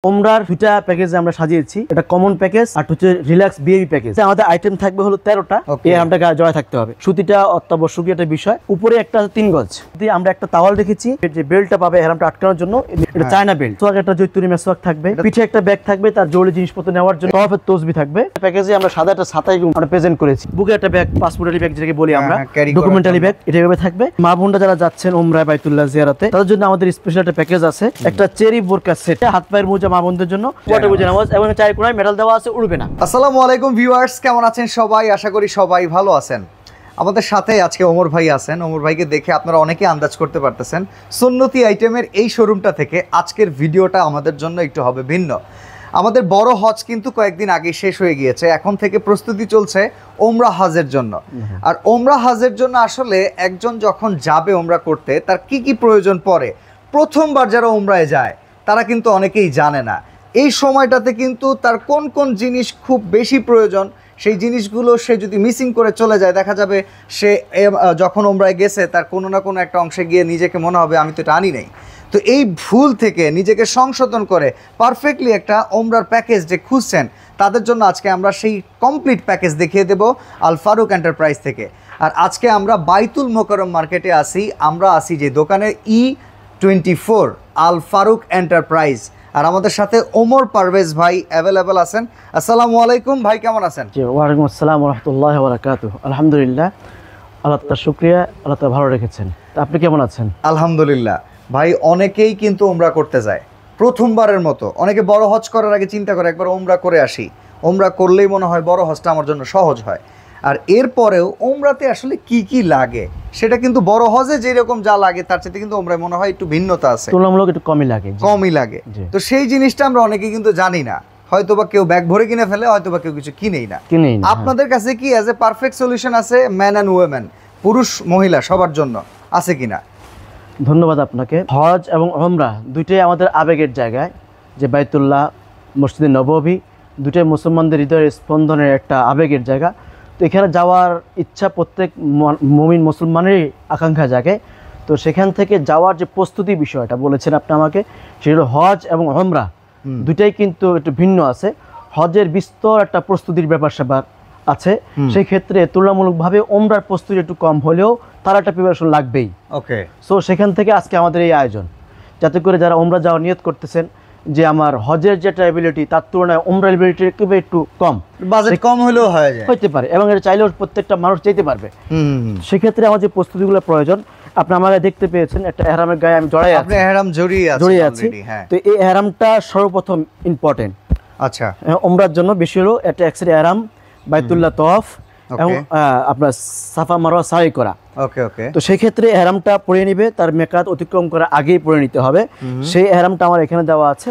ওমরার দুইটা প্যাকেজ আমরা সাজিয়েছি, এটা কমন প্যাকেজ আর হচ্ছে রিল্যাক্স বিএবি প্যাকেজ। আমাদের আইটেম থাকবে হলো 13টা, এই আরামটা জড়ায় থাকতে হবে। সুতিটা অত্যাবশ্যকীয় একটা বিষয়। উপরে একটা 3 গজ দিয়ে আমরা একটা তাওয়াল রেখেছি, যে বেল্টটা পাবে আরামটা আটকানোর জন্য, এটা চায়না বেল্ট। সোয়াক একটা জৈতুরি মেসওয়াক থাকবে, পিঠে একটা ব্যাগ থাকবে তার জরুরি জিনিসপত্র নেওয়ার জন্য, তরফের তসবি থাকবে। প্যাকেজে আমরা সাদা একটা ছাতাই আমরা প্রেজেন্ট করেছি। বুকে একটা ব্যাগ, পাসপোর্টারি ব্যাগ যেটাকে বলি আমরা, ডকুমেন্টারি ব্যাগ, এটা এভাবে থাকবে। মা বোনরা যারা যাচ্ছেন ওমরায় বাইতুল্লাহ জিয়ারাতে, তাদের জন্য আমাদের স্পেশাল একটা প্যাকেজ আছে। একটা চেরি বোরকা সেট, হাত পায়ের মোজা মা বোনদের জন্য, এবং চাই কোনায় মেটাল দেওয়া আছে, উড়বে না। আসসালামু আলাইকুম ভিউয়ার্স, কেমন আছেন সবাই? আশা করি সবাই ভালো আছেন। আমাদের সাথে আজকে ওমর ভাই আছেন। ওমর ভাইকে দেখে আপনারা অনেকেই আন্দাজ করতে পারতেছেন সুন্নতি আইটেমের এই শোরুমটা থেকে আজকের ভিডিওটা আমাদের জন্য একটু হবে ভিন্ন। আমাদের বড় হজ কিন্তু কয়েকদিন আগে শেষ হয়ে গিয়েছে, এখন থেকে প্রস্তুতি চলছে ওমরা হজের জন্য। আর ওমরা হজের জন্য আসলে একজন যখন যাবে ওমরা করতে, তার কি কি প্রয়োজন পড়ে, প্রথমবার যারা ওমরায় যায় তারা কিন্তু অনেকেই জানে না। এই সময়টাতে কিন্তু তার কোন কোন জিনিস খুব বেশি প্রয়োজন, সেই জিনিসগুলো সে যদি মিসিং করে চলে যায়, দেখা যাবে সে যখন ওমরায় গেছে তার কোনো না কোনো একটা অংশে গিয়ে নিজেকে মনে হবে আমি তো এটা আনি নাই। তো এই ভুল থেকে নিজেকে সংশোধন করে পারফেক্টলি একটা ওমরার প্যাকেজ যে খুঁজছেন, তাদের জন্য আজকে আমরা সেই কমপ্লিট প্যাকেজ দেখিয়ে দেব আল ফারুক এন্টারপ্রাইজ থেকে। আর আজকে আমরা বাইতুল মোকাররম মার্কেটে আসি, আমরা আসি যে দোকানে E24 আল ফারুক এন্টারপ্রাইজ। আর আমাদের সাথে ওমর পারভেজ ভাই অ্যাভেলেবেল আছেন। আসসালামু আলাইকুম ভাই, কেমন আছেন? জি, ওয়ালাইকুম আসসালাম ওয়া রাহমাতুল্লাহি ওয়া বারাকাতুহু। আলহামদুলিল্লাহ, আল্লাহ তাআলার শুকরিয়া, আল্লাহ তাআলা ভালো রেখেছেন। আপনি কেমন আছেন? আলহামদুলিল্লাহ ভাই। অনেকেই কিন্তু ওমরা করতে যায় প্রথমবারের মতো, অনেকে বড় হজ করার আগে চিন্তা করে একবার ওমরা করে আসি, ওমরা করলেই মনে হয় বড় হজটা আমার জন্য সহজ হয়। আর এরপরেও ওমরাতে আসলে কি কি লাগে সেটা কিন্তু বড় হজে যেরকম যা লাগে তার চাইতে কিন্তু ওমরায় মনে হয় একটু ভিন্নতা আছে, তুলনামূলক একটু কমই লাগে। তো সেই জিনিসটা আমরা অনেকে কিন্তু জানি না, হয়তোবা কেউ ব্যাগ ভরে কিনে ফেলে, হয়তোবা কেউ কিছু কিনেই না। আপনাদের কাছে কি অ্যাজ এ পারফেক্ট সলিউশন আছে ম্যান অ্যান্ড ওয়েমেন, পুরুষ মহিলা সবার জন্য আছে কিনা? ধন্যবাদ আপনাকে। হজ এবং ওমরা দুইটাই আমাদের আবেগের জায়গায়, যে বাইতুল্লাহ, মসজিদে নববী, দুটাই মুসলমানদের হৃদয়ের স্পন্দনের একটা আবেগের জায়গা। তো এখানে যাওয়ার ইচ্ছা প্রত্যেক মুমিন মুসলমানেরই আকাঙ্ক্ষা জাগে। তো সেখান থেকে যাওয়ার যে প্রস্তুতি বিষয়টা বলেছেন আপনি আমাকে, সেগুলো হজ এবং ওমরা দুটাই কিন্তু একটু ভিন্ন আছে। হজের বিস্তর একটা প্রস্তুতির ব্যাপার স্যাপার আছে, সেই ক্ষেত্রে তুলনামূলকভাবে ওমরার প্রস্তুতি একটু কম হলেও তার একটা প্রিপারেশন লাগবেই। ওকে, সো সেখান থেকে আজকে আমাদের এই আয়োজন, যাতে করে যারা ওমরা যাওয়ার নিয়ত করতেছেন যে আমার হজের যেটা এবিলিটি তার তুলনায় ওমরা এবিলিটি একটু কম, বাজেট কম হলেও হতে পারে, এবং এটা চাইলেও প্রত্যেকটা মানুষ চাইতে পারবে। সেক্ষেত্রে আমার যে প্রস্তুতিগুলো প্রয়োজন, আপনি আমাকে দেখতে পেয়েছেন একটা এহরামের গায়ে আমি জড়িয়ে আছি। তো এই এহরামটা সর্বপ্রথম ইম্পর্টেন্ট। আচ্ছা, ওমরার জন্য বেশি হলো একটা এক্সরে এহরাম, বাইতুল্লাহ তওয়াফ এবং আপনার সাফা মারওয়া সাই করা। তো সেই ক্ষেত্রে এহরামটা পরে নিবে, তার মেকাত অতিক্রম করা আগেই পরে নিতে হবে। সেই এহরামটা আমার এখানে দেওয়া আছে।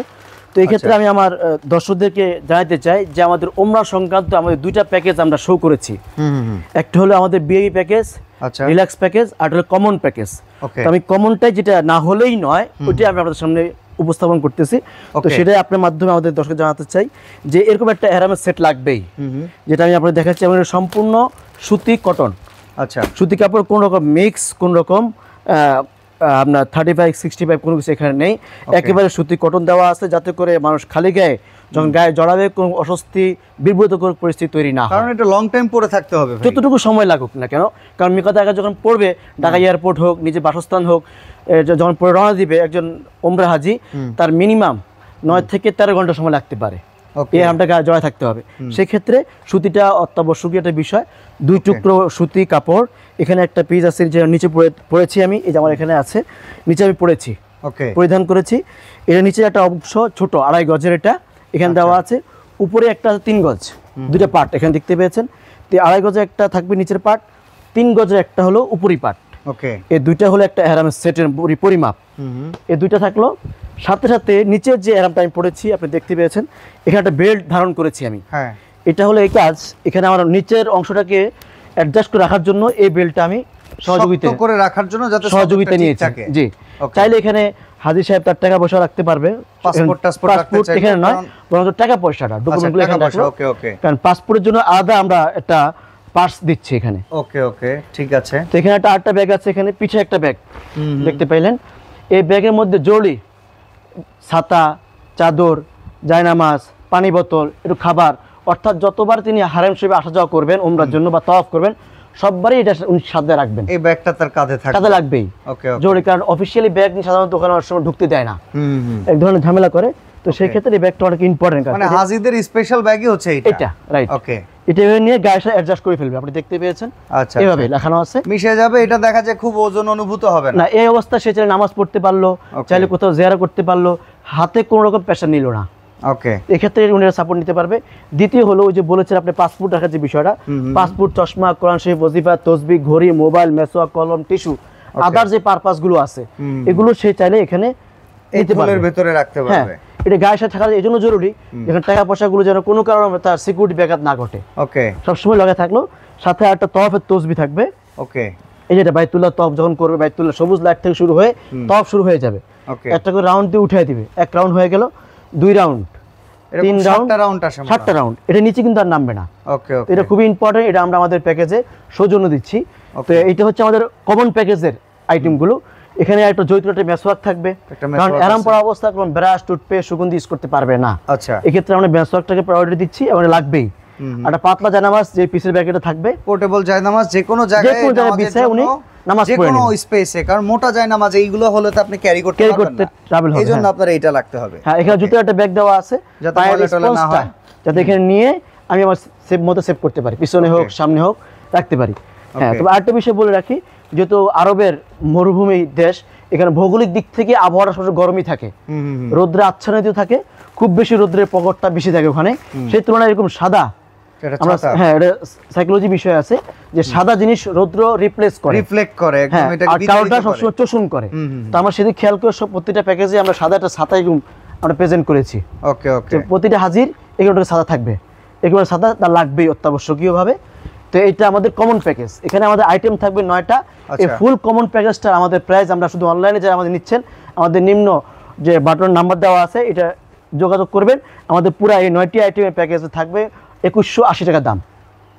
তো এই ক্ষেত্রে আমি আমার দর্শকদেরকে জানাতে চাই যে আমাদের ওমরা সংক্রান্ত আমাদের দুইটা প্যাকেজ আমরা শো করেছি। একটা হলো আমাদের বিএবি প্যাকেজ, রিল্যাক্স প্যাকেজ, আর হলো কমন প্যাকেজ। তো আমি কমনটাই, যেটা না হলেই নয়, ওইটাই আমি আপনাদের সামনে উপস্থাপন করতেছি। তো সেটাই আপনার মাধ্যমে আমাদের দর্শক জানাতে চাই যে এরকম একটা এহরামের সেট লাগবেই, যেটা আমি আপনাদের দেখাচ্ছি। এবং সম্পূর্ণ সুতি কটন। আচ্ছা, সুতি কাপড়, কোন রকম মিক্স, কোন রকম আপনার 35-65 কোনো কিছু এখানে নেই। একেবারে সুতি কটন দেওয়া আছে, যাতে করে মানুষ খালি গায়ে যখন গায়ে জড়াবে কোনো অস্বস্তি, বিব্রতকর পরিস্থিতি তৈরি না হয়। কারণ এটা লং টাইম পরে থাকতে হবে, যতটুকু সময় লাগুক না কেন। কারণ মেকআপ আগে যখন পড়বে, ঢাকা এয়ারপোর্ট হোক, নিজের বাসস্থান হোক, যখন পরে রওনা দিবে একজন ওমরা হাজি, তার মিনিমাম 9 থেকে 13 ঘন্টা সময় লাগতে পারে। এই আমটা গায়ে জড়ায় থাকতে হবে। সেক্ষেত্রে সুতিটা অত্যাবশ্যকীয় একটা বিষয়। 2 টুকরো সুতি কাপড়, এখানে একটা পিস আছে যে নিচে পরেছি আমি, এই যে আমার এখানে আছে, নিচে আমি পরেছি, পরিধান করেছি। এটা নিচে একটা অংশ ছোট 2.5 গজের, এটা এখানে দেওয়া আছে। উপরে একটা 3 গজ, দুইটা পার্ট এখানে দেখতে পেয়েছেন। 2.5 গজের একটা থাকবে নিচের পার্ট, 3 গজের একটা হলো উপরি পার্ট। এই দুইটা হলো একটা এহরামের সেটের পরিমাপ। এই দুইটা থাকলো। সাথে সাথে নিচের যে এহরামটা আমি পড়েছি আপনি দেখতে পেয়েছেন, এখানে একটা বেল্ট ধারণ করেছি আমি। এটা হলো এই কাজ, এখানে আমার নিচের অংশটাকে অ্যাডজাস্ট করে রাখার জন্য এই বেল্টটা আমি সহযোগিতা নিয়েছি। জি, চাইলে এখানে হাজী সাহেব তার টাকা পয়সা রাখতে পারবে, পাসপোর্ট এখানে নয়, বরং টাকা পয়সাটা ডকুমেন্টগুলো এখানে রাখলো। কারণ পাসপোর্টের জন্য আলাদা আমরা একটা পার্স দিচ্ছি এখানে। ঠিক আছে। তো এখানে একটা আরেকটা ব্যাগ আছে, এখানে পিছে একটা ব্যাগ দেখতে পাইলেন। এই ব্যাগের মধ্যে জরুরি ছাতা, চাদর, জায়নামাজ, পানি বোতল, একটু খাবার, অর্থাৎ যতবার তিনি হারেম শরীফে আসা যাওয়া করবেন উমরার জন্য বা তাওয়াফ করবেন, সববারই এটা উনি সাথে রাখবেন। এই ব্যাগটা তার কাঁধে থাকবে, কাঁধে লাগবেই। ওকে, জরুরি, কারণ অফিশিয়ালি ব্যাগ নিয়ে সাধারণত দোকানে অনেক সময় ঢুকতে দেয় না, এক ধরনের ঝামেলা করে। তো সেই ক্ষেত্রে এই ব্যাগটা অনেক ইম্পর্টেন্ট। মানে হাজিদের স্পেশাল ব্যাগই হচ্ছে এটা, রাইট। ওকে, এটা নিয়ে গায়ের সাথে অ্যাডজাস্ট করে ফেলবে, আপনি দেখতে পেয়েছেন। আচ্ছা, এভাবে লেখানো আছে, মিশে যাবে। এটা দেখা যায় খুব ওজন অনুভূত হবে না। এই অবস্থায় সে চাইলে নামাজ পড়তে পারলো, চাইলে কোথাও জিয়ারা করতে পারলো, হাতে কোনো রকম প্রেশার নিল না। ওকে, এক্ষেত্রে উনারা সাপোর্ট নিতে পারবে। দ্বিতীয় হলো ওই যে বলেছেন আপনি পাসপোর্ট রাখার যে বিষয়টা, পাসপোর্ট, চশমা, কোরআন শরীফ, ওজিফা, তসবিহ, ঘড়ি, মোবাইল, মেসওয়াক, কলম, টিস্যু, আদার যে পারপাস গুলো আছে এগুলো সে চাইলে এখানে ফুলের ভিতরে রাখতে পারবে। এটা গায়ের সাথে থাকা এই জন্য জরুরি, যেখানে টাকা পয়সা গুলো যেন কোনো কারণে তার সিকিউরিটি ব্যাঘাত না ঘটে। ওকে, সবসময় লগে থাকলো। সাথে একটা তওয়াফের তসবিহ থাকবে। ওকে, এই যেটা বাইতুল্লাহ তওয়াফ যখন করবে, বাইতুল্লাহ সবুজ লাইট থেকে শুরু হয়ে তওয়াফ শুরু হয়ে যাবে। একটা করে রাউন্ড দিয়ে উঠিয়ে দিবে, এক রাউন্ড হয়ে গেল, 2 রাউন্ড, 3 রাউন্ড, 7টা রাউন্ড। এটা নিচে কিন্তু আর নামবে না। ওকে, এটা খুবই ইম্পর্টেন্ট, এটা আমরা আমাদের প্যাকেজে সৌজন্য দিচ্ছি। তো এটা হচ্ছে আমাদের কমন প্যাকেজের আইটেমগুলো। এখানে একটা জৈতুনের মেসওয়াক থাকবে, কারণ আরাম পড়া অবস্থা কোন ব্রাশ, টুথপেস্ট, সুগন্ধি ইউজ করতে পারবে না। আচ্ছা, এক্ষেত্রে আমরা মেসওয়াকটাকে প্রায়োরিটি দিচ্ছি এবং লাগবেই। একটা পাতলা জায়নামাজ যে পিসের ব্যাগেটা থাকবে, পোর্টেবল জায়নামাজ, যে কোনো জায়গায় বিছায় উনি নামাজ পড়ে, যে কোনো স্পেসে। কারণ মোটা জায়নামাজ এইগুলো হলে তো আপনি ক্যারি করতে পারবেন না, ট্রাভেল হবে। এইজন্য আপনার এইটা লাগতে হবে। হ্যাঁ, এখানে জুতার একটা ব্যাগ দেওয়া আছে, যাতে ময়লা টয়লা না হয়, যাতে এখানে নিয়ে আমি আমার সেভ মতো সেভ করতে পারি, পিছনে হোক সামনে হোক রাখতে পারি। হ্যাঁ, তবে আরেকটা বিষয় বলে রাখি, যেহেতু আরবের মরুভূমি দেশ, এখানে ভৌগোলিক দিক থেকে আবহাওয়াটা সবসময় গরমই থাকে, রোদ্রে আচ্ছাদিত থাকে, খুব বেশি রোদ্রের প্রকটটা বেশি থাকে ওখানে। সেই তুলনায় এরকম সাদা, হ্যাঁ, এটা সাইকোলজি বিষয় আছে যে সাদা জিনিস রৌদ্র রিফ্লেক্ট করে একদম, এটা কালোটা সবসময় শোষণ করে। তো আমরা সেদিক খেয়াল করে সব প্রতিটা প্যাকেজে আমরা সাদা একটা ছাতা আমরা প্রেজেন্ট করেছি। ওকে, ওকে, প্রতিটা হাজির এগুলো সাদা থাকবে, এগুলো সাদা তার লাগবেই অত্যাবশ্যকীয়ভাবে। তো এটা আমাদের কমন প্যাকেজ, এখানে আমাদের আইটেম থাকবে 9টা। এই ফুল কমন প্যাকেজটা আমাদের প্রাইস, আমরা শুধু অনলাইনে যারা আমাদের নিচ্ছেন, আমাদের নিম্ন যে বাটন নাম্বার দেওয়া আছে এটা যোগাযোগ করবেন। আমাদের পুরো এই 9টি আইটেমের প্যাকেজে থাকবে 2180 টাকা দাম।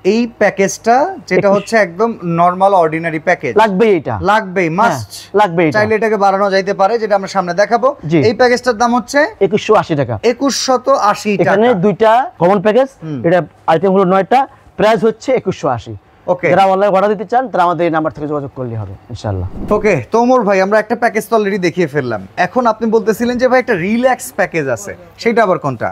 এই প্যাকেজটা যেটা হচ্ছে একদম নরমাল অর্ডিনারি প্যাকেজ, লাগবেই, এটা লাগবেই, মাস্ট লাগবেই। চাইলে এটাকে বাড়ানো যাইতে পারে, যেটা আমরা সামনে দেখাবো। এই প্যাকেজটার দাম হচ্ছে 2180 টাকা। 2180 টাকা। এখানে 2টা কমন প্যাকেজ, এটা আইটেম হলো 9টা, প্রাইস হচ্ছে 2180। ওকে, যারা অনলাইনে অর্ডার দিতে চান তারা আমাদের এই নাম্বার থেকে যোগাযোগ করলে হবে ইনশাআল্লাহ। ওকে, তো ওমর ভাই, আমরা একটা প্যাকেজ তো অলরেডি দেখিয়ে ফেললাম। এখন আপনি বলতেছিলেন যে ভাই একটা রিল্যাক্স প্যাকেজ আছে, সেটা আবার কোনটা?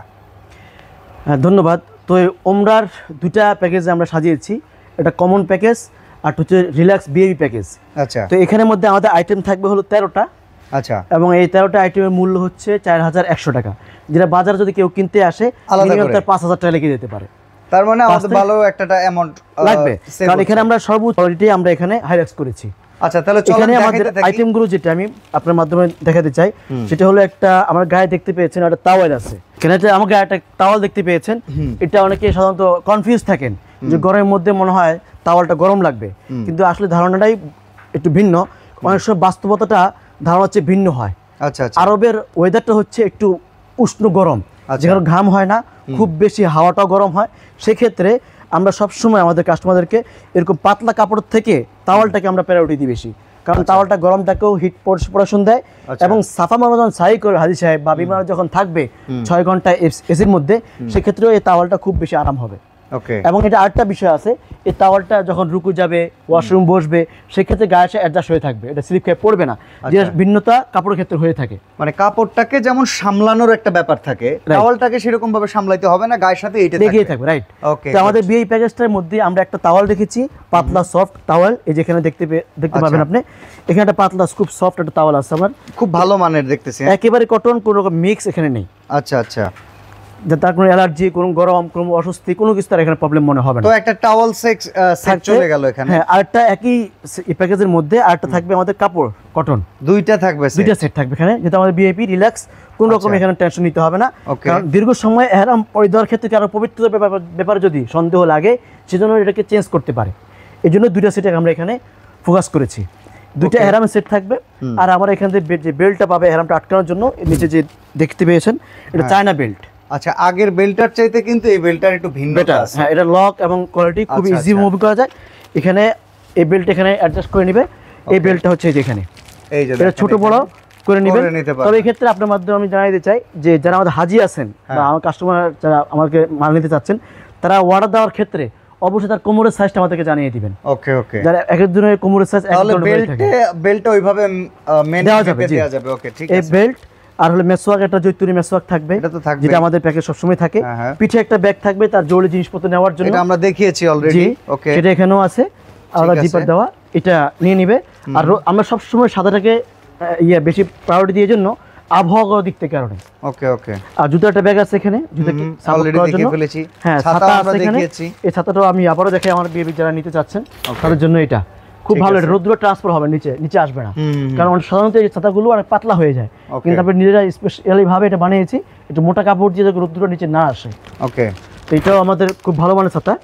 হ্যাঁ, ধন্যবাদ। তো ওমরার 2টা প্যাকেজে আমরা সাজিয়েছি, এটা কমন প্যাকেজ আর হচ্ছে রিল্যাক্স বিএবি প্যাকেজ। আচ্ছা, তো এখানের মধ্যে আমাদের আইটেম থাকবে হলো 13টা। আচ্ছা, এবং এই 13টা আইটেমের মূল্য হচ্ছে 4100 টাকা, যেটা বাজার যদি কেউ কিনতে আসে মিনিমাম তার 5000 টাকা লেগে যেতে পারে। তার মানে আমাদের ভালো একটা অ্যামাউন্ট লাগবে, কারণ এখানে আমরা সর্বোচ্চ কোয়ালিটি আমরা এখানে হাইলাইট করেছি। আচ্ছা, তাহলে চলেন আমাদের আইটেমগুলো যেটা আমি আপনার মাধ্যমে দেখাতে চাই, সেটা হলো একটা আমার গায়ে দেখতে পেয়েছেন একটা টাওয়েল আছে। এখানে আমার গায়ে একটা টাওয়াল দেখতে পেয়েছেন, এটা অনেকে সাধারণত কনফিউজ থাকেন যে গরমের মধ্যে মনে হয় টাওয়ালটা গরম লাগবে, কিন্তু আসলে ধারণাটাই একটু ভিন্ন। অনেক সময় বাস্তবতাটা ধারণা হচ্ছে ভিন্ন হয়। আচ্ছা, আরবের ওয়েদারটা হচ্ছে একটু উষ্ণ গরম, যেখানে ঘাম হয় না, খুব বেশি হাওয়াটাও গরম হয়। সেক্ষেত্রে আমরা সবসময় আমাদের কাস্টমারদেরকে এরকম পাতলা কাপড় থেকে টাওয়ালটাকে আমরা প্রায়োরিটি দিই বেশি, কারণ টাওয়ালটা গরমটাকেও হিট প্রোডাকশন দেয়। এবং সাফা মারওয়া যখন সাই করে হাজি সাহেব বা বিমান যখন থাকবে 6 ঘন্টা এসির মধ্যে, সেক্ষেত্রেও এই টাওয়ালটা খুব বেশি আরাম হবে। এবং এটা আরেকটা বিষয় আছে, এই টাওয়ালটা যখন রুকু যাবে, ওয়াশরুম বসবে, সেক্ষেত্রে গায়ে এসে অ্যাডজাস্ট হয়ে থাকবে, এটা স্লিপ খেয়ে পড়বে না, যে ভিন্নতা কাপড়ের ক্ষেত্রে হয়ে থাকে। মানে কাপড়টাকে যেমন সামলানোর একটা ব্যাপার থাকে, টাওয়ালটাকে সেরকম ভাবে সামলাইতে হবে না, গায়ের সাথে এইটা লেগেই থাকবে। রাইট। তো আমাদের বিয়ে প্যাকেজটার মধ্যে আমরা একটা টাওয়াল রেখেছি, পাতলা সফট টাওয়াল, এই যেখানে দেখতে পাবেন আপনি, এখানে একটা পাতলা খুব সফট একটা টাওয়াল আছে আমার, খুব ভালো মানের দেখতেছি, একেবারে কটন, কোনো রকম মিক্স এখানে নেই। আচ্ছা, আচ্ছা, যাতে তার কোনো অ্যালার্জি, কোনো গরম, কোনো অস্বস্তি, কোনো কিছু তার এখানে প্রবলেম মনে হবে না। তো একটা টাওয়াল সেট চলে গেল এখানে। হ্যাঁ, আরেকটা একই প্যাকেজের মধ্যে আরেকটা থাকবে আমাদের কাপড় কটন, দুইটা সেট থাকবে এখানে, যেটা আমাদের ভিআইপি রিল্যাক্স, কোনো রকম এখানে টেনশন নিতে হবে না। কারণ দীর্ঘ সময় এহরাম পরিধানের ক্ষেত্রে কারো পবিত্রতার ব্যাপারে যদি সন্দেহ লাগে, সেজন্য এটাকে চেঞ্জ করতে পারে। এই জন্য 2টা সেট আমরা এখানে ফোকাস করেছি। 2টা এহরামের সেট থাকবে। আর আমার এখান থেকে যে বেল্টটা পাবে এহরামটা আটকানোর জন্য, নিচে যে দেখতে পেয়েছেন, এটা চায়না বেল্ট। আচ্ছা, আগের বেল্টার চাইতে কিন্তু এই বেল্টার একটু ভিন্ন আছে। হ্যাঁ, এটা লক এবং কোয়ালিটি খুব ইজি মুভ করা যায়। এখানে এই বেল্ট এখানে অ্যাডজাস্ট করে নেবে। এই বেল্টটা হচ্ছে যেখানে, এই যে এটা ছোট বড় করে নেবেন। তবে এই ক্ষেত্রে আপনার মাধ্যমে আমি জানাই দিতে চাই যে যারা আমাদের হাজি আছেন বা আমার কাস্টমার যারা আমাকে মাল নিতে চাচ্ছেন, তারা অর্ডার দেওয়ার ক্ষেত্রে অবশ্যই তার কোমরের সাইজটা আমাদেরকে জানিয়ে দিবেন। ওকে ওকে, যারা এক একজনের কোমরের সাইজ তাহলে বেল্টটা ওইভাবে দেওয়া যাবে। ওকে ঠিক আছে। এই বেল্ট আর হলো মেসওয়াক, একটা জৈতুনি মেসওয়াক থাকবে, যেটা আমাদের প্যাকে সবসময় থাকে। পিঠে একটা ব্যাগ থাকবে তার জরুরি জিনিসপত্র নেওয়ার জন্য, এটা আমরা দেখিয়েছি অলরেডি। ওকে, সেটা এখানেও আছে, আলাদা জিপার দেওয়া, এটা নিয়ে নিবে। আর আমরা সবসময় সাদাটাকে বেশি প্রায়োরিটি দিয়ে জন্য আবহাওয়ার দিক থেকে কারণে। ওকে ওকে, আর জুতার একটা ব্যাগ আছে এখানে, জুতাকে অলরেডি দেখে ফেলেছি। হ্যাঁ, ছাতা আমরা দেখিয়েছি। এই ছাতাটাও আমি আবারও দেখাই আমার বিয়ে যারা নিতে চাচ্ছেন তাদের জন্য। এটা খুব ভালো, এটা রোদ্র ট্রান্সফার হবে, নিচে আসবে না, কারণ সাধারণত এই ছাতাগুলো অনেক পাতলা হয়ে যায়, কিন্তু আমরা নিজেরা স্পেশালি ভাবে এটা বানিয়েছি একটু মোটা কাপড় দিয়ে যাতে রোদ্র নিচে না আসে। ওকে, তো এটাও আমাদের খুব ভালো মানের ছাতা।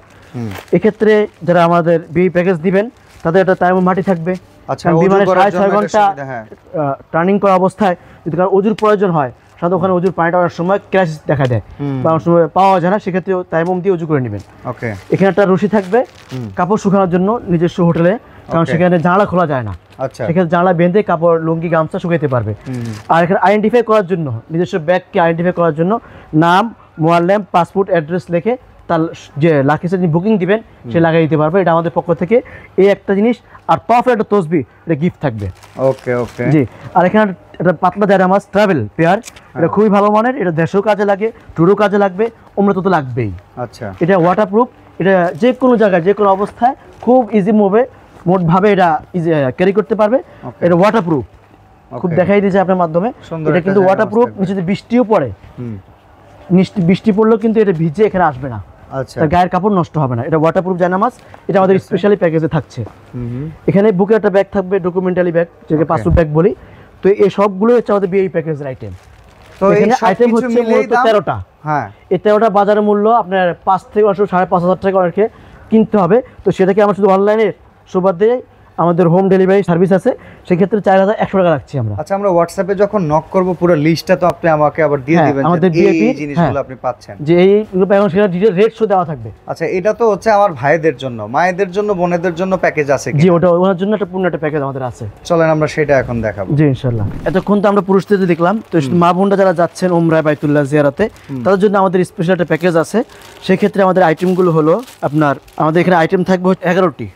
এক্ষেত্রে যারা আমাদের বিয়ে প্যাকেজ দিবেন তাদের একটা টাইম মাটি থাকবে। আচ্ছা, বিমানে 6.5 ঘন্টা টার্নিং করা অবস্থায় যদি কারো অজুর প্রয়োজন হয়, সাধারণত ওখানে অজুর পানিটা অনেক সময় ক্রাইসিস দেখা দেয় বা অনেক সময় পাওয়া যায় না, সেক্ষেত্রে তাইমুম দিয়ে অজু করে নেবেন। ওকে, এখানে একটা রশি থাকবে কাপড় শুকানোর জন্য নিজস্ব হোটেলে, কারণ সেখানে জানালা খোলা যায় না। আচ্ছা, সেখানে জানালা বেঁধে কাপড় লুঙ্গি গামছা শুকাইতে পারবে। আর এখানে আইডেন্টিফাই করার জন্য, নিজস্ব ব্যাগকে আইডেন্টিফাই করার জন্য নাম, মোবাইল নাম্বার, পাসপোর্ট অ্যাড্রেস লিখে তার যে লাকিসের যে বুকিং দিবেন সে লাগাই দিতে পারবে। এটা আমাদের পক্ষ থেকে এই একটা জিনিস। আর টপ একটা তসবি, এটা গিফট থাকবে। ওকে ওকে, জি। আর এখানে একটা পাতলা জায়রামাজ ট্রাভেল পেয়ার, এটা খুবই ভালো মানের, এটা দেশেও কাজে লাগে, ট্যুরও কাজে লাগবে, ওমরাতে তো লাগবেই। আচ্ছা, এটা ওয়াটারপ্রুফ, এটা যে কোনো জায়গায় যে কোনো অবস্থায় খুব ইজি মোটভাবে এটা ইজি ক্যারি করতে পারবে। এটা ওয়াটারপ্রুফ, খুব দেখাই দিয়েছে আপনার মাধ্যমে। এটা কিন্তু ওয়াটারপ্রুফ, নিচে যদি বৃষ্টিও পড়ে, বৃষ্টি পড়লেও কিন্তু এটা ভিজে এখানে আসবে না। আচ্ছা, তার গায়ের কাপড় নষ্ট হবে না। এটা ওয়াটারপ্রুফ জায়নামাজ, এটা আমাদের স্পেশালি প্যাকেজে থাকছে। এখানে বুকে একটা ব্যাগ থাকবে, ডকুমেন্টারি ব্যাগ, যেটাকে পাসপোর্ট ব্যাগ বলি। তো এই সবগুলো হচ্ছে আমাদের বিআই প্যাকেজের আইটেম। তো এখানে আইটেম হচ্ছে মূলত 13টা। হ্যাঁ, এই 13টা বাজারের মূল্য আপনার 5 থেকে 5,500 টাকা অনেকে কিনতে হবে। তো সেটাকে আমরা শুধু অনলাইনে সুবাদে আমাদের হোম ডেলিভারি সার্ভিস আছে, সেক্ষেত্রে 4,100 টাকা রাখছি আমরা। আচ্ছা, আমরা হোয়াটসঅ্যাপে যখন নক করব পুরো লিস্টটা তো আপনি আমাকে আবার দিয়ে দিবেন, আমাদের এই জিনিসগুলো আপনি পাচ্ছেন, যে এইগুলো এখন সেটা ডিটেইল রেট শো দেওয়া থাকবে। আচ্ছা, এটা তো হচ্ছে আমার ভাইদের জন্য, মায়েদের জন্য, বোনেদের জন্য প্যাকেজ আছে কি? জি, ওটা ওনার জন্য একটা পূর্ণ একটা প্যাকেজ আমাদের আছে। চলেন আমরা সেটা এখন দেখাবো। জি, ইনশাআল্লাহ। এতক্ষণ তো আমরা পুরুষদের দেখলাম, তো মা বোনরা যারা যাচ্ছেন উমরাহ বাইতুল্লাহ জিয়ারতে, তাদের জন্য আমাদের স্পেশাল একটা প্যাকেজ আছে। সেই ক্ষেত্রে আমাদের আইটেমগুলো হলো আপনার, আমাদের এখানে আইটেম থাকবে 11টি।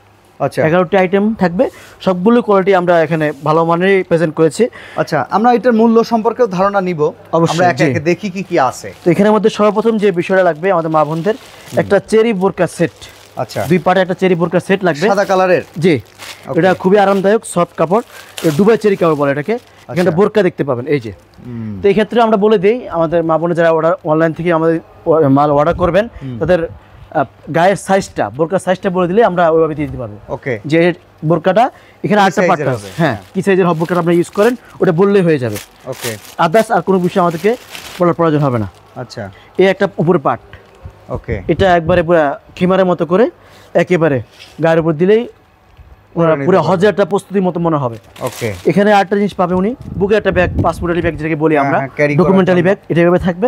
আচ্ছা, 11টি আইটেম থাকবে, সবগুলো কোয়ালিটি আমরা এখানে ভালো মানের প্রেজেন্ট করেছি। আচ্ছা, আমরা এটার মূল্য সম্পর্কেও ধারণা নিব, আমরা একে একে দেখি কি কি আছে। তো এখানের মধ্যে সর্বপ্রথম যে বিষয়টা লাগবে আমাদের মা বোনদের, একটা চেরি বোরকা সেট। আচ্ছা, 2 পার্টে একটা চেরি বোরকা সেট লাগবে, সাদা কালারের। জি, এটা খুবই আরামদায়ক, সফট কাপড়, দুবাই চেরি কাপড় বলে এটাকে। এখানে বোরকা দেখতে পাবেন, এই যে। তো এই ক্ষেত্রে আমরা বলে দিই, আমাদের মা বোনে যারা অনলাইন থেকে আমাদের মাল অর্ডার করবেন, তাদের গায়ের সাইজটা, বোরকার সাইজটা বলে দিলে আমরা ওইভাবে দিয়ে দিতে পারবো। ওকে, যে বোরকাটা এখানে আরেকটা পার্ট আছে, হ্যাঁ, কি সাইজের হবে বোরকাটা আপনি ইউজ করেন, ওটা বললেই হয়ে যাবে। ওকে, আদার্স আর কোনো বিষয় আমাদেরকে বলার প্রয়োজন হবে না। আচ্ছা, এই একটা উপরে পার্ট। ওকে, এটা একবারে পুরো খিমারের মতো করে একেবারে গায়ের উপর দিলেই পুরো হজেরটা প্রস্তুতির মতো মনে হবে। ওকে, এখানে আরেকটা জিনিস পাবে উনি, বুকে একটা ব্যাগ, পাসপোর্টারি ব্যাগ যেটাকে বলি আমরা, ডকুমেন্টারি ব্যাগ, এটা এভাবে থাকবে।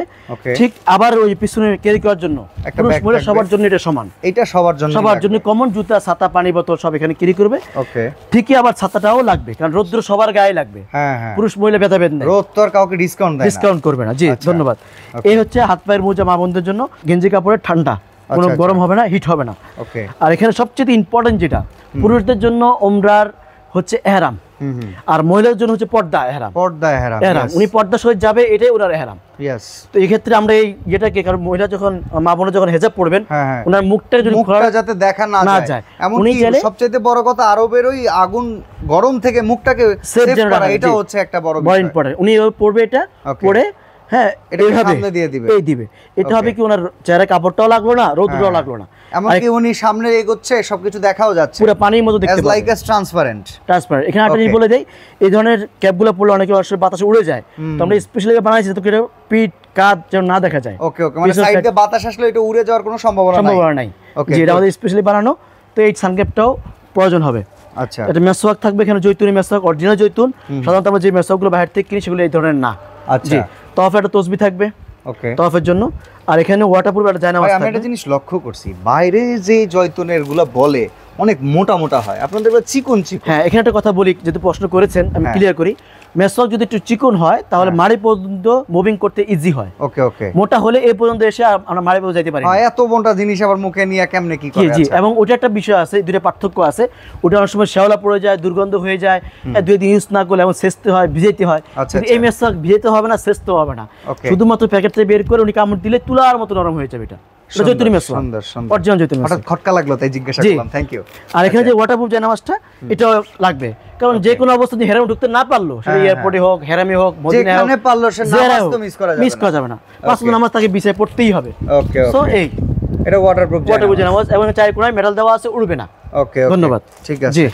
ঠিক আবার ওই পিছনে ক্যারি করার জন্য পুরুষ মহিলা সবার জন্য এটা সমান, এটা সবার জন্য কমন। জুতা, ছাতা, পানি বোতল সব এখানে ক্যারি করবে। ওকে, ঠিকই আবার ছাতাটাও লাগবে, কারণ রোদ্র সবার গায়ে লাগবে। হ্যাঁ হ্যাঁ, পুরুষ মহিলা ভেদাভেদ নেই, রোদ তো আর কাউকে ডিসকাউন্ট করবে না। জি, ধন্যবাদ। এই হচ্ছে হাত পায়ের মোজা মা বোনদের জন্য, গেঞ্জি কাপড়ের, ঠান্ডা, কোনো গরম হবে না, হিট হবে না। ওকে, আর এখানে সবচেয়ে ইম্পর্টেন্ট যেটা পুরুষদের জন্য উমরার হচ্ছে এহরাম, আর মহিলাদের জন্য হচ্ছে পর্দা এহরাম। উনি পর্দা সহিত যাবে, এটাই ওনার এহরাম। তো এই ক্ষেত্রে আমরা এই যেটাকে, কারণ মহিলা যখন, মা বোন যখন হেজাব পড়বেন, ওনার মুখটা যদি যাতে দেখা না যায়, উনি সবচেয়ে বড় কথা, আরবের ওই আগুন গরম থেকে মুখটাকে সেভ করা, এটা হচ্ছে একটা বড় ইম্পর্টেন্ট। উনি পড়বে, এটা পড়ে, হ্যাঁ, এই দিবে। এটা হবে কি, ওনার চেহারা কাপড়টাও লাগলো না, রোদটাও লাগলো না, এমনকি উনি সামনে এগোচ্ছে, সবকিছু দেখাও যাচ্ছে, পুরো পানির মতো দেখতে পাবেন, লাইক এস ট্রান্সপারেন্ট। এখানে একটা জিনিস বলে দেই, এই ধরনের ক্যাপগুলো পরলে অনেকে আসলে বাতাসে উড়ে যায়, তো আমরা স্পেশালি বানাইছি যাতে করে পিঠ কাঁধ যেন না দেখা যায়। ওকে ওকে, মানে সাইড দিয়ে বাতাস আসলে এটা উড়ে যাওয়ার কোনো সম্ভাবনা নাই। যেটা আমাদের স্পেশালি বানানো, তো এই সানক্যাপটাও প্রয়োজন হবে। আচ্ছা, এটা মেসওয়াক থাকবে, এখানে জৈতুনি মেসওয়াক, অরিজিনাল জৈতুন। সাধারণত আমরা যে মেসওয়াকগুলো বাইরে থেকে কিনি সেগুলো এই ধরনের না। আচ্ছা, তফ একটা তসবি থাকবে, ওকে, তফের জন্য। আর এখানে ওয়াটারপ্রুফ একটা জায়নামাজ থাকবে। আমি একটা জিনিস লক্ষ্য করছি, বাইরে যে জয়তুনের গুলো বলে অনেক মোটা মোটা হয়, আপনাদের চিকন চিকন। হ্যাঁ, এখানে একটা কথা বলি, যেহেতু প্রশ্ন করেছেন আমি ক্লিয়ার করি। মেসওয়াক যদি একটু চিকন হয় তাহলে মাড়ি পর্যন্ত মুভিং করতে ইজি হয়। ওকে ওকে। মোটা হলে এই পর্যন্ত এসে আমরা মাড়ি পর্যন্ত যেতে পারি না। এত মোটা জিনিস আবার মুখে নিয়ে কেমনে কি করে? জি, এবং ওটা একটা বিষয় আছে, দুটো পার্থক্য আছে। ওটা অনেক সময় শ্যাওলা পড়ে যায়, দুর্গন্ধ হয়ে যায়, 2 দিন ইউজ না করলে এবং সেচতে হয়, ভিজাইতে হয়। এই মেসওয়াক ভিজাইতে হবে না, সেচতে হবে না, শুধুমাত্র প্যাকেট থেকে বের করে উনি কামড় দিলে তুলার মতো নরম হয়ে যাবে। এটা জৈতুনি মেসওয়াক, সুন্দর সুন্দর অরিজিনাল জৈতুনি মেসওয়াক। হঠাৎ খটকা লাগলো তাই জিজ্ঞাসা করলাম। Thank you. আর এখানে যে ওয়াটারপ্রুফ জায়নামাজটা এটাও লাগবে, কারণ যে কোনো অবস্থায় হেরাম ঢুকতে না পারলো, সেটা এয়ারপোর্টে হোক, হেরামে হোক, মদিনায় হোক, যেখানে পারলো সে নামাজ তো মিস করা যাবে না। 5 ওয়াক্ত নামাজ তাকে বিছায় পড়তেই হবে। ওকে ওকে। সো এই এটা ওয়াটারপ্রুফ জায়নামাজ, এবং চার কোণায় মেটাল দেওয়া আছে, উড়বে না। ওকে, ধন্যবাদ। ঠিক আছে। জি।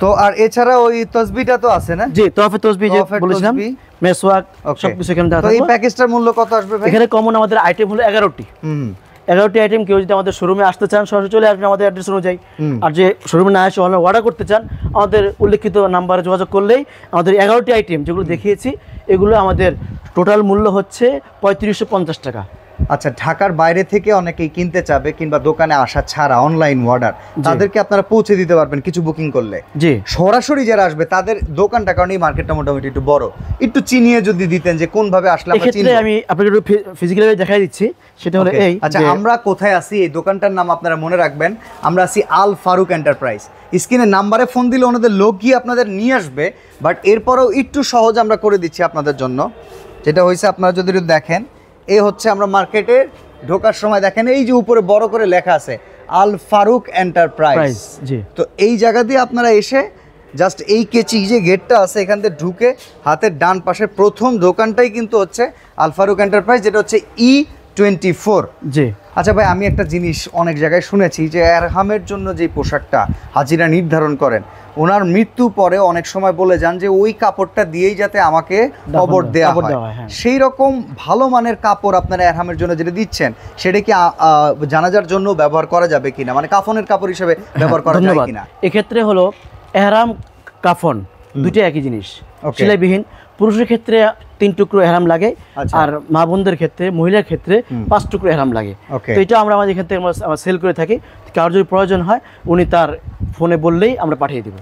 তো আর এছাড়া ওই তসবিহটা তো আছে না? জি, তোয়াফে তসবিহ যে বলেছিলাম, মেসওয়াক, সবকিছু এখানে দেওয়া থাকবে। তো এই প্যাকেজটার মূল্য কত আসবে ভাই? এখানে কমন আমাদের আইটেম হলো 11টি। 11টি আইটেম। কেউ যদি আমাদের শোরুমে আসতে চান সরাসরি চলে আসবেন আমাদের অ্যাড্রেস অনুযায়ী। আর যে শোরুমে না এসে অনলাইন অর্ডার করতে চান, আমাদের উল্লেখিত নাম্বারে যোগাযোগ করলেই আমাদের 11টি আইটেম যেগুলো দেখিয়েছি, এগুলো আমাদের টোটাল মূল্য হচ্ছে 3550 টাকা। আচ্ছা, ঢাকার বাইরে থেকে অনেকেই কিনতে চাবে কিংবা দোকানে আসা ছাড়া অনলাইন অর্ডার, তাদেরকে আপনারা পৌঁছে দিতে পারবেন কিছু বুকিং করলে? জি। সরাসরি যারা আসবে তাদের দোকানটা, কারণ এই মার্কেটটা মোটামুটি একটু বড়, একটু চিনিয়ে যদি দিতেন যে কোন ভাবে আসলে আমরা চিনব। আমি আপনাকে একটু ফিজিক্যালি দেখাই দিচ্ছি, সেটা হলো এই। আচ্ছা, আমরা কোথায় আছি, এই দোকানটার নাম আপনারা মনে রাখবেন, আমরা আছি আল ফারুক এন্টারপ্রাইজ। স্ক্রিনে নাম্বারে ফোন দিলে ওনাদের লোক গিয়ে আপনাদের নিয়ে আসবে, বাট এরপরেও একটু সহজ আমরা করে দিচ্ছি আপনাদের জন্য। যেটা হয়েছে, আপনারা যদি দেখেন, এই হচ্ছে আমরা মার্কেটে ঢোকার সময় দেখেন এই যে উপরে বড় করে লেখা আছে আল ফারুক এন্টারপ্রাইজ। তো এই জায়গা দিয়ে আপনারা এসে জাস্ট এই কেচি যে গেটটা আছে এখান থেকে ঢুকে হাতের ডান পাশের প্রথম দোকানটাই কিন্তু হচ্ছে আল ফারুক এন্টারপ্রাইজ, যেটা হচ্ছে E24। জি। আচ্ছা ভাই, আমি একটা জিনিস অনেক জায়গায় শুনেছি যে এরহামের জন্য যে পোশাকটা হাজিরা নির্ধারণ করেন, ওনার মৃত্যু পরে অনেক সময় বলে যান যে ওই কাপড়টা দিয়েই যাতে আমাকে কবর দেওয়া হয়। সেই রকম ভালো মানের কাপড় আপনারা এরহামের জন্য যেটা দিচ্ছেন, সেটা কি জানাজার জন্য ব্যবহার করা যাবে কিনা, মানে কাফনের কাপড় হিসেবে ব্যবহার করা যায় কিনা? এক্ষেত্রে হলো এহরাম কাফন দুটো একই জিনিস, সেলাইবিহীন। পুরুষের ক্ষেত্রে 3 টুকরো এহরাম লাগে, আর মা বোনদের ক্ষেত্রে, মহিলার ক্ষেত্রে 5 টুকরো এহরাম লাগে। তো এটা আমরা আমাদের ক্ষেত্রে সেল করে থাকি। কারোর যদি প্রয়োজন হয় উনি তার ফোনে বললেই আমরা পাঠিয়ে দেব।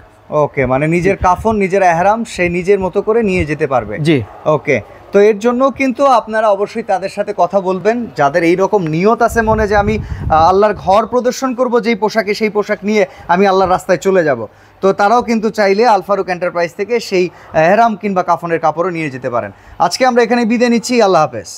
ওকে, মানে নিজের কাফন, নিজের এহরাম সে নিজের মতো করে নিয়ে যেতে পারবে। জি। ওকে, তো এর জন্য কিন্তু আপনারা অবশ্যই তাদের সাথে কথা বলবেন যাদের এই রকম নিয়ত আছে মনে, যে আমি আল্লাহর ঘর প্রদর্শন করব যেই পোশাকে, সেই পোশাক নিয়ে আমি আল্লাহর রাস্তায় চলে যাব। তো তারাও কিন্তু চাইলে আল ফারুক এন্টারপ্রাইজ থেকে সেই এহরাম কিংবা কাফনের কাপড়ও নিয়ে যেতে পারেন। আজকে আমরা এখানে বিদায় নিচ্ছি। আল্লাহ হাফেজ।